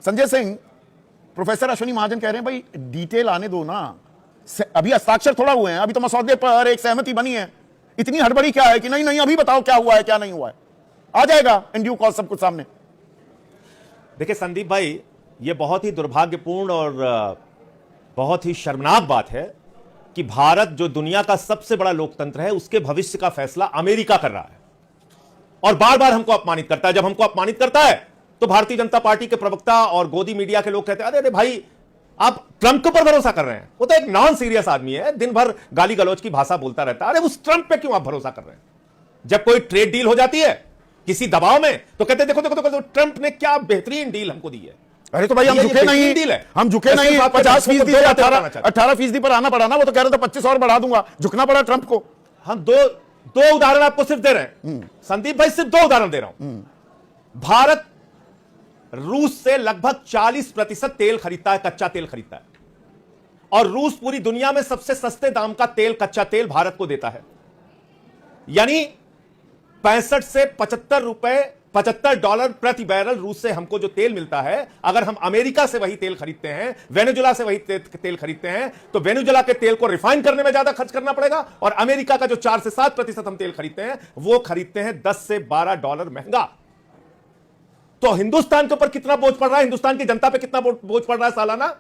Sanjay Singh, professor Ashwini महाजन कह रहे हैं भाई डिटेल आने दो ना, अभी हस्ताक्षर थोड़ा हुए हैं, अभी तो मसौदे पर एक सहमति बनी है, इतनी हड़बड़ी क्या है कि नहीं नहीं अभी बताओ क्या हुआ है क्या नहीं हुआ है, आ जाएगा इन ड्यू कॉर्स सब कुछ सामने। देखिए संदीप भाई, यह बहुत ही दुर्भाग्यपूर्ण और बहुत ही शर्मनाक बात है कि भारत जो दुनिया का सबसे बड़ा लोकतंत्र है उसके भविष्य का फैसला अमेरिका कर रहा है और बार बार हमको अपमानित करता है। जब हमको अपमानित करता है तो भारतीय जनता पार्टी के प्रवक्ता और गोदी मीडिया के लोग कहते हैं अरे अरे भाई आप ट्रंप के ऊपर भरोसा कर रहे हैं, वो तो एक नॉन सीरियस आदमी है, दिन भर गाली गलौज की भाषा बोलता रहता है, अरे उस ट्रंप पे क्यों आप भरोसा कर रहे हैं। जब कोई ट्रेड डील हो जाती है किसी दबाव में तो कहते देखो देखो देखो ट्रंप ने क्या बेहतरीन डील हमको दी है। अरे तो भाई हम झुके नहीं, हम झुके नहीं, 50% से 18% पर आना पड़ा ना, वो तो कह रहे थे 25 और बढ़ा दूंगा, झुकना पड़ा ट्रंप को। हम दो उदाहरण आपको सिर्फ दे रहे हैं संदीप भाई, सिर्फ 2 उदाहरण दे रहा हूं। भारत रूस से लगभग 40% तेल खरीदता है, कच्चा तेल खरीदता है, और रूस पूरी दुनिया में सबसे सस्ते दाम का तेल, कच्चा तेल भारत को देता है। यानी 65 से $75 प्रति बैरल रूस से हमको जो तेल मिलता है, अगर हम अमेरिका से वही तेल खरीदते हैं, वेनेजुला से वही तेल खरीदते हैं, तो वेनेजुला के तेल को रिफाइन करने में ज्यादा खर्च करना पड़ेगा, और अमेरिका का जो 4 से 7% हम तेल खरीदते हैं वो खरीदते हैं $10 से $12 महंगा। तो हिंदुस्तान के ऊपर कितना बोझ पड़ रहा है, हिंदुस्तान की जनता पे कितना बोझ पड़ रहा है सालाना?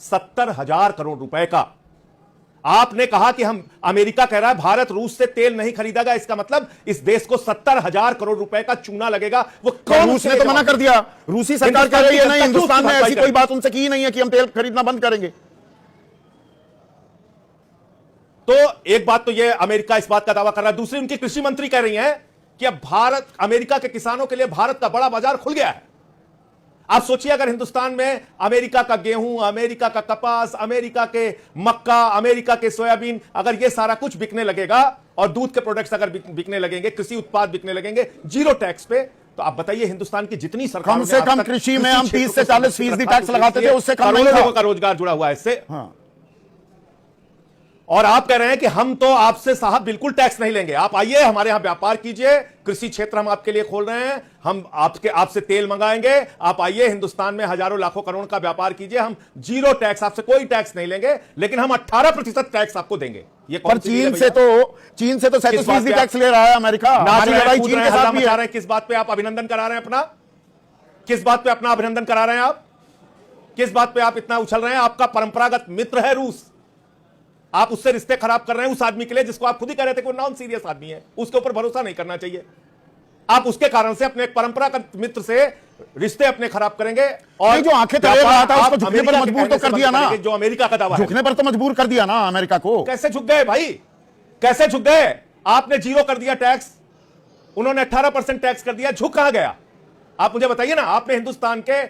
70,000 करोड़ रुपए का। आपने कहा कि हम, अमेरिका कह रहा है भारत रूस से तेल नहीं खरीदेगा, इसका मतलब इस देश को 70,000 करोड़ रुपए का चूना लगेगा। वो कौन? रूस ने तो मना कर दिया, रूसी सरकार कह रही है नहीं, हिंदुस्तान ने ऐसी कोई बात उनसे की नहीं है कि हम तेल खरीदना बंद करेंगे। तो एक बात तो ये अमेरिका इस बात का दावा कर रहा है, दूसरी उनकी कृषि मंत्री कह रही है कि अब भारत, अमेरिका के किसानों के लिए भारत का बड़ा बाजार खुल गया है। आप सोचिए अगर हिंदुस्तान में अमेरिका का गेहूं, अमेरिका का कपास, अमेरिका के मक्का, अमेरिका के सोयाबीन, अगर ये सारा कुछ बिकने लगेगा और दूध के प्रोडक्ट्स अगर बिकने लगेंगे, कृषि उत्पाद बिकने लगेंगे जीरो टैक्स पे, तो आप बताइए हिंदुस्तान की जितनी सरकार, कम से कम कृषि में हम 30 से 40% टैक्स लगाते थे, उससे कम करोड़ों लोगों का रोजगार जुड़ा हुआ है इससे। हाँ। और आप कह रहे हैं कि हम तो आपसे साहब बिल्कुल टैक्स नहीं लेंगे, आप आइए हमारे यहां व्यापार कीजिए, कृषि क्षेत्र हम आपके लिए खोल रहे हैं, हम आपसे तेल मंगाएंगे, आप आइए हिंदुस्तान में हजारों लाखों करोड़ का व्यापार कीजिए, हम जीरो टैक्स, आपसे कोई टैक्स नहीं लेंगे, लेकिन हम 18% टैक्स आपको देंगे। ये पर चीन से तो 37% टैक्स ले रहा है अमेरिका। चीन के साथ मचा रहे हैं, किस बात पे आप अभिनंदन करा रहे हैं अपना? किस बात पे अपना अभिनंदन करा रहे हैं आप? किस बात पे आप इतना उछल रहे हैं? आपका परंपरागत मित्र है रूस, आप उससे रिश्ते खराब कर रहे हैं उस आदमी के लिए जिसको आप खुद ही कह रहे थे कि नॉन सीरियस आदमी है, उसके ऊपर भरोसा नहीं करना चाहिए। आप उसके कारण से अपने परंपरागत मित्र से रिश्ते अपने खराब करेंगे। और जो आंखें तले रहा था उसको झुकने पर मजबूर तो कर दिया ना, जो अमेरिका का दावा, झुकने पर तो मजबूर कर दिया ना अमेरिका को। कैसे झुक गए भाई, कैसे झुक गए? आपने जीरो कर दिया टैक्स, उन्होंने 18% टैक्स कर दिया, झुक कहां गया? आप मुझे बताइए ना। आपने हिंदुस्तान के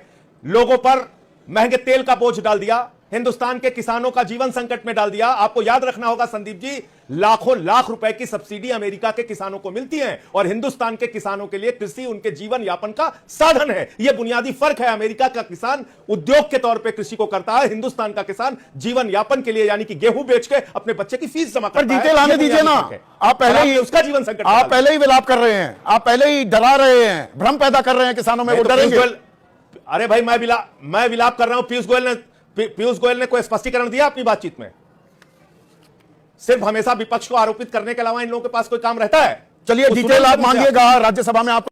लोगों पर महंगे तेल का बोझ डाल दिया, हिंदुस्तान के किसानों का जीवन संकट में डाल दिया। आपको याद रखना होगा संदीप जी, लाखों लाख रुपए की सब्सिडी अमेरिका के किसानों को मिलती है, और हिंदुस्तान के किसानों के लिए कृषि उनके जीवन यापन का साधन है। यह बुनियादी फर्क है। अमेरिका का किसान उद्योग के तौर पे कृषि को करता है, हिंदुस्तान का किसान जीवन यापन के लिए यानी कि गेहूं बेच के अपने बच्चे की फीस जमा करता है। डिटेल आने दीजिए ना, आप पहले ही उसका जीवन संकट, आप पहले ही विलाप कर रहे हैं, आप पहले ही डरा रहे हैं, भ्रम पैदा कर रहे हैं किसानों में, वो डरेंगे। अरे भाई मैं विलाप कर रहा हूं। पीयूष गोयल ने कोई स्पष्टीकरण दिया अपनी बातचीत में? सिर्फ हमेशा विपक्ष को आरोपित करने के अलावा इन लोगों के पास कोई काम रहता है? चलिए डिटेल आप मांगिएगा राज्यसभा में, आप